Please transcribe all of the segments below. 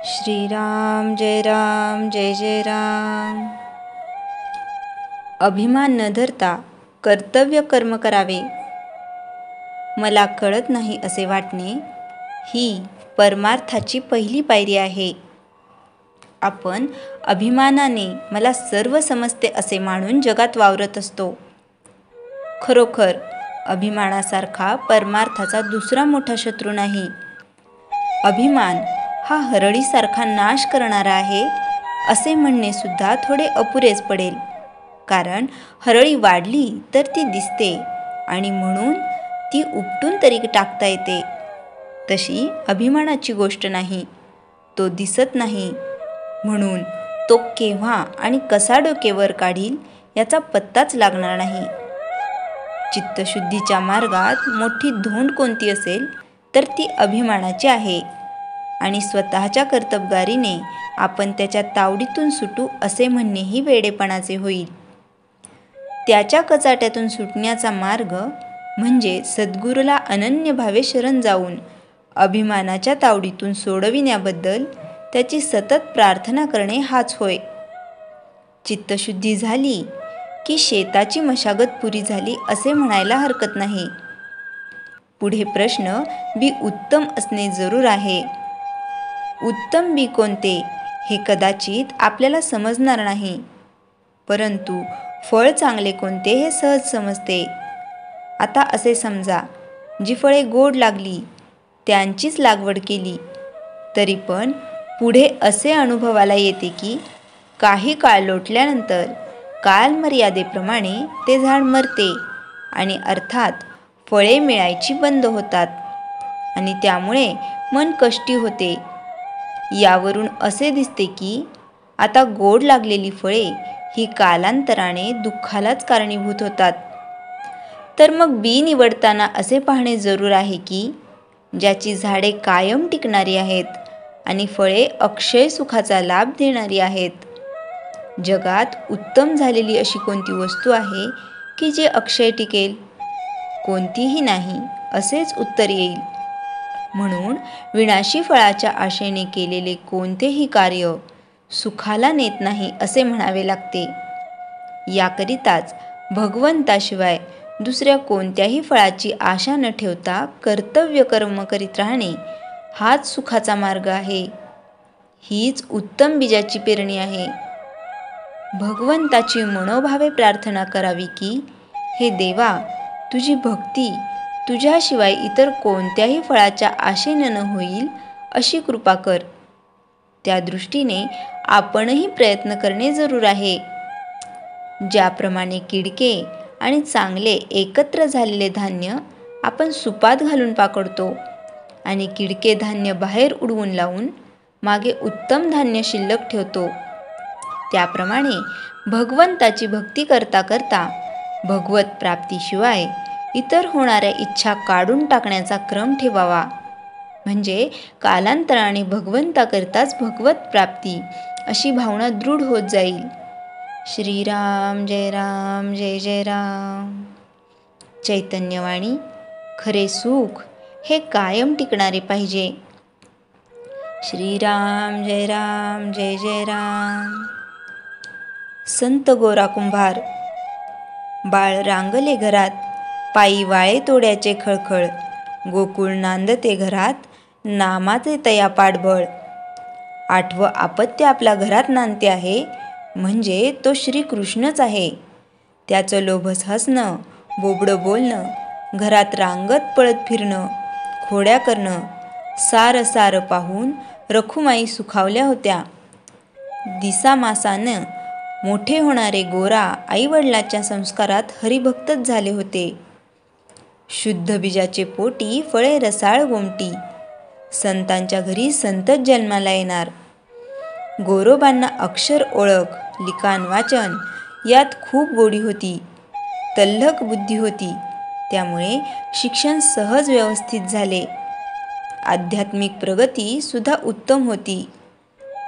श्रीराम जय जय राम। अभिमान न धरता कर्तव्य कर्म करावे. मला कळत नाही असे वाटणे ही परमार्थाची पहिली पायरी आहे. आपण अभिमानाने मला सर्व समजते असे मानून जगात वावरत असतो. खरोखर अभिमानासारखा परमार्थाचा दुसरा मोठा शत्रू नाही. अभिमान हा हरळीसारखा नाश करणारा आहे असे म्हणणे सुद्धा थोडे अपुरेच पडेल, कारण हरळी वाढली तर ती दिसते आणि म्हणून ती उपटून तरी टाकता येते. तशी अभिमानाची गोष्ट नाही, तो दिसत नाही, म्हणून तो केव्हा आणि कसा डोकेवर काढील याचा पत्ताच लागणार नाही. चित्तशुद्धीच्या मार्गात मोठी धोंड कोणती असेल तर ती अभिमानाची आहे आणि स्वतःच्या कर्तबगारीने आपण त्याच्या तावडीतून सुटू असे म्हणणेही वेडेपणाचे होईल. त्याच्या कचाट्यातून सुटण्याचा मार्ग म्हणजे सद्गुरूला अनन्य भावे शरण जाऊन अभिमानाच्या तावडीतून सोडविण्याबद्दल त्याची सतत प्रार्थना करणे हाच होय. चित्तशुद्धी झाली की शेताची मशागत पुरी झाली असे म्हणायला हरकत नाही. पुढे प्रश्न बी उत्तम असणे जरूर आहे. उत्तम बी कोणते हे कदाचित आपल्याला समजणार नाही, परंतु फळ चांगले कोणते हे सहज समजते. आता असे समजा, जी फळे गोड लागली त्यांचीच लागवड केली तरी पण पुढे असे अनुभवाला येते की काही काळ लोटल्यानंतर कालमर्यादेप्रमाणे ते झाड मरते आणि अर्थात फळे मिळायची बंद होतात आणि त्यामुळे मन कष्टी होते. यावरून असे दिसते की आता गोड लागलेली फळे ही कालांतराने दुःखालाच कारणीभूत होतात. तर मग बी निवडताना असे पाहणे जरूर आहे की ज्याची झाडे कायम टिकणारी आहेत आणि फळे अक्षय सुखाचा लाभ देणारी आहेत. जगात उत्तम झालेली अशी कोणती वस्तू आहे की जी अक्षय टिकेल? कोणतीही नाही असेच उत्तर येईल. म्हणून विनाशी फळाच्या आशेने केलेले कोणतेही कार्य सुखाला नेत नाही असे म्हणावे लागते. याकरिताच भगवंताशिवाय दुसऱ्या कोणत्याही फळाची आशा न ठेवता कर्तव्य कर्म करीत राहणे हाच सुखाचा मार्ग आहे. हीच उत्तम बीजाची पेरणी आहे. भगवंताची मनोभावे प्रार्थना करावी की हे देवा, तुझी भक्ती तुझ्याशिवाय इतर कोणत्याही फळाच्या आशेने न होईल अशी कृपा कर. त्या दृष्टीने आपणही प्रयत्न करणे जरूर आहे. ज्याप्रमाणे किडके आणि चांगले एकत्र झालेले धान्य आपण सुपात घालून पाकडतो आणि किडके धान्य बाहेर उडवून लावून मागे उत्तम धान्य शिल्लक ठेवतो, त्याप्रमाणे भगवंताची भक्ती करता करता भगवत प्राप्तीशिवाय इतर होणाऱ्या इच्छा काढून टाकण्याचा क्रम ठेवावा. म्हणजे कालांतराने भगवंताकरताच भगवत प्राप्ती अशी भावना दृढ होत जाईल. श्रीराम जय जय राम. चैतन्यवाणी. खरे सुख हे कायम टिकणारे पाहिजे. श्रीराम जय जय राम. संत गोरा कुंभार. बाळ रांगले घरात, पायी वाळे तोड्याचे खळखळ, गोकुळ नांदते घरात, नामाचे तया पाठबळ. आठवं आपत्य आपल्या घरात नांदते आहे म्हणजे तो श्रीकृष्णच आहे. त्याचं लोभस हसणं, बोबडं बोलणं, घरात रांगत पळत फिरणं, खोड्या करणं, सारं पाहून रखुमाई सुखावल्या होत्या. दिसामासानं मोठे होणारे गोरा आईवडिलाच्या संस्कारात हरिभक्तच झाले होते. शुद्ध बीजाचे पोटी फळे रसाळ गोमटी. संतांच्या घरी संतच जन्माला येणार. गोरोबांना अक्षर ओळख, लिखाण वाचन यात खूप गोडी होती. तल्लख बुद्धी होती, त्यामुळे शिक्षण सहज व्यवस्थित झाले. आध्यात्मिक प्रगती सुद्धा उत्तम होती.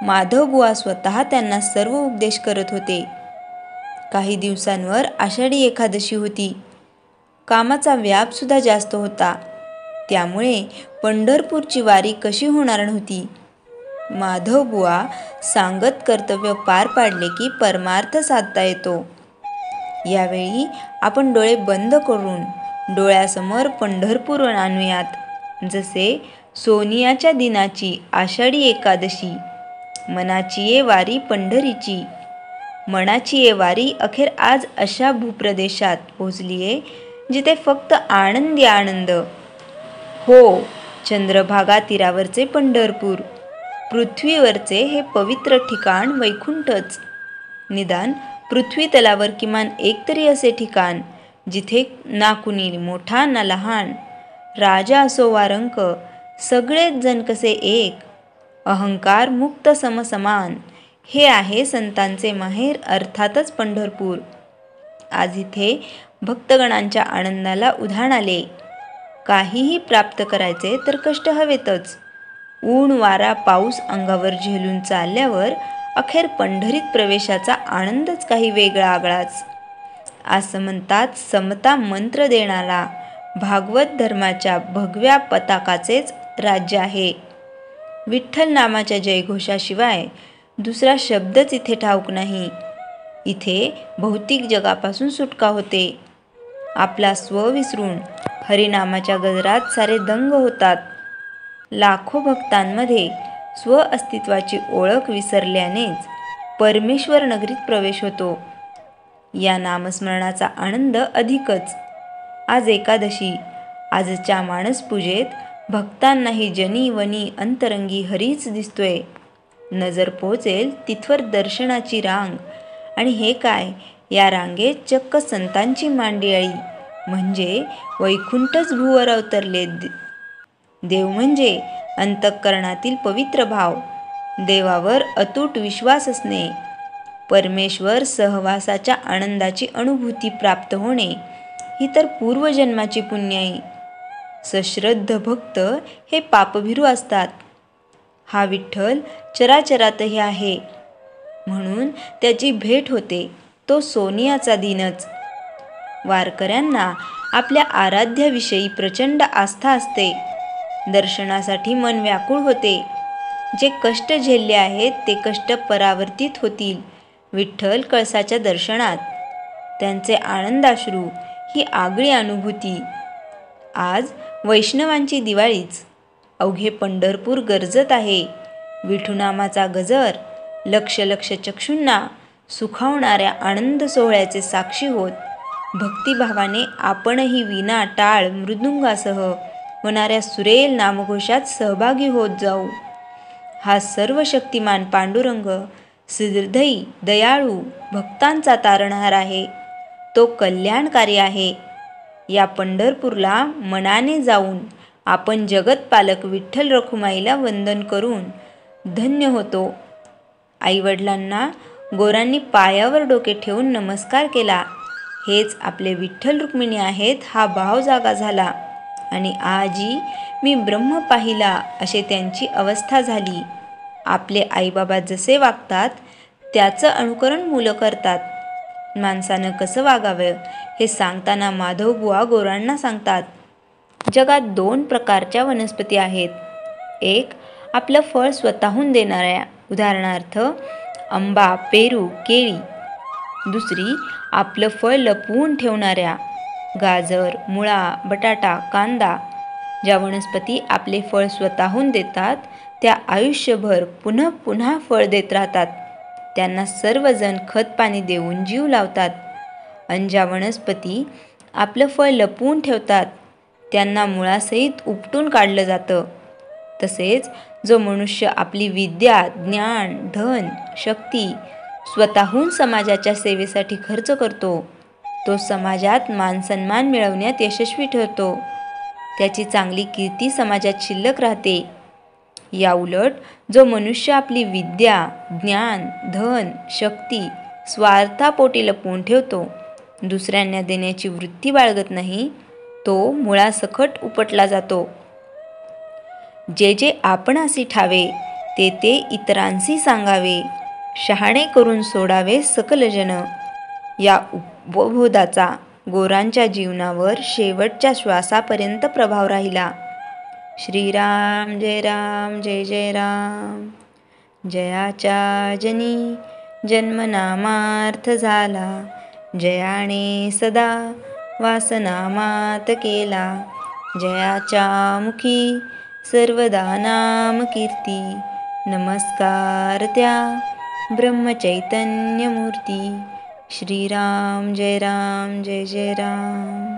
माधवबुवा स्वतः त्यांना सर्व उपदेश करत होते. काही दिवसांवर आषाढी एकादशी होती. कामाचा व्याप सुद्धा जास्त होता, त्यामुळे पंढरपूरची वारी कशी होणार नव्हती. माधवबुवा सांगत कर्तव्य पार पाडले की परमार्थ साधता येतो. यावेळी आपण डोळे बंद करून डोळ्यासमोर पंढरपूर आणूयात. जसे सोनियाच्या दिनाची आषाढी एकादशी, मनाची ये वारी पंढरीची. मनाची ये वारी अखेर आज अशा भूप्रदेशात पोचलीये जिथे फक्त आनंदी आनंद. हो, चंद्रभागा तीरावरचे पंढरपूर, पृथ्वीवरचे हे पवित्र ठिकाण वैकुंठच. निदान पृथ्वी तलावर किमान एक तरी असे ठिकाण जिथे ना कुणी मोठा ना लहान, राजा असो वा रंक, सगळेच जण कसे एक, अहंकार मुक्त समसमान. हे आहे संतांचे माहेर, अर्थातच पंढरपूर. आज इथे भक्तगणांच्या आनंदाला उधाण आले. काहीही प्राप्त करायचे तर कष्ट हवेतच. ऊन वारा पाऊस अंगावर झेलून चालल्यावर अखेर पंढरीत प्रवेशाचा आनंदच काही वेगळा आगळाच. असं म्हणतात, समता मंत्र देणारा भागवत धर्माच्या भगव्या पताकाचेच राज्य आहे. विठ्ठल नामाच्या जयघोषाशिवाय दुसरा शब्दच इथे ठाऊक नाही. इथे भौतिक जगापासून सुटका होते. आपला स्व विसरून हरिनामाच्या गजरात सारे दंग होतात. लाखो भक्तांमध्ये स्व अस्तित्वाची ओळख विसरल्यानेच परमेश्वर नगरीत प्रवेश होतो. या नामस्मरणाचा आनंद अधिकच. आज एकादशी. आजच्या मानसपूजेत भक्तांनाही जनी वनी अंतरंगी हरीच दिसतोय. नजर पोचेल तिथवर दर्शनाची रांग, आणि हे काय, या रांगेत चक्क संतांची मांडियाळी, म्हणजे वैकुंठच भूवर अवतरले. देव म्हणजे अंतःकरणातील पवित्र भाव, देवावर अतूट विश्वास असणे, परमेश्वर सहवासाच्या आनंदाची अनुभूती प्राप्त होणे, ही तर पूर्वजन्माची पुण्याई. सश्रद्ध भक्त हे पापभिरू असतात. हा विठ्ठल चराचरातही आहे, म्हणून त्याची भेट होते. तो सोनियाचा दिनच. वारकऱ्यांना आपल्या आराध्याविषयी प्रचंड आस्था असते. दर्शनासाठी मन व्याकुळ होते. जे कष्ट झेलले आहेत ते कष्ट परावर्तित होतील विठ्ठल कळसाच्या दर्शनात. त्यांचे आनंदाश्रू ही आगळी अनुभूती. आज वैष्णवांची दिवाळीच. अवघे पंढरपूर गरजत आहे. विठुनामाचा गजर लक्ष लक्ष चक्षूंना सुखावणाऱ्या आनंद सोहळ्याचे साक्षी होत भक्तिभावाने आपणही वीणा टाळ मृदुंगासह होणाऱ्या सुरेल नामघोषात सहभागी होत जाऊ. हा सर्व शक्तिमान पांडुरंग सिरधई दयाळू भक्तांचा तारणहार आहे. तो कल्याणकारी आहे. या पंढरपूरला मनाने जाऊन आपण जगतपालक विठ्ठल रखुमाईला वंदन करून धन्य होतो. आईवडिलांना गोरांनी पायावर डोके ठेवून नमस्कार केला. हेच आपले विठ्ठल रुक्मिणी आहेत हा भाव जागा झाला, आणि आजी मी ब्रह्म पाहिला असे त्यांची अवस्था झाली. आपले आईबाबा जसे वागतात त्याचं अनुकरण मुलं करतात. माणसानं कसं वागावं हे सांगताना माधवबुवा गोरांना सांगतात, जगात 2 प्रकारच्या वनस्पती आहेत. एक आपलं फळ स्वतःहून देणाऱ्या, उदाहरणार्थ आंबा, पेरू, केळी. दुसरी आपलं फळ लपवून ठेवणाऱ्या, गाजर, मुळा, बटाटा, कांदा. ज्या वनस्पती आपले फळ स्वतःहून देतात त्या आयुष्यभर पुन्हा पुन्हा फळ देत राहतात. त्यांना सर्वजण खतपाणी देऊन जीव लावतात. आणि ज्या वनस्पती आपलं फळ लपवून ठेवतात त्यांना मुळासहित उपटून काढलं जातं. तसेच जो मनुष्य आपली विद्या, ज्ञान, धन, शक्ती स्वतःहून समाजाच्या सेवेसाठी खर्च करतो तो समाजात मानसन्मान मिळवण्यात यशस्वी ठरतो. त्याची चांगली कीर्ती समाजात शिल्लक राहते. याउलट जो मनुष्य आपली विद्या, ज्ञान, धन, शक्ती स्वार्थापोटी लपवून ठेवतो, दुसऱ्यांना देण्याची वृत्ती बाळगत नाही, तो मुळासकट उपटला जातो. जे जे आपणासी ठावे ते ते इतरांसी सांगावे, शहाणे करून सोडावे सकल जन. या उपबोधाचा गोरांच्या जीवनावर शेवटच्या श्वासापर्यंत प्रभाव राहिला. श्रीराम जय राम जय जय राम. जयाच्या जनी जन्मनामार्थ झाला, जयाने सदा वासनामात केला, जयाच्या मुखी सर्वदा नाम कीर्ती, नमस्कार त्या ब्रह्मचैतन्य मूर्ती. श्रीराम जय राम जय जय राम.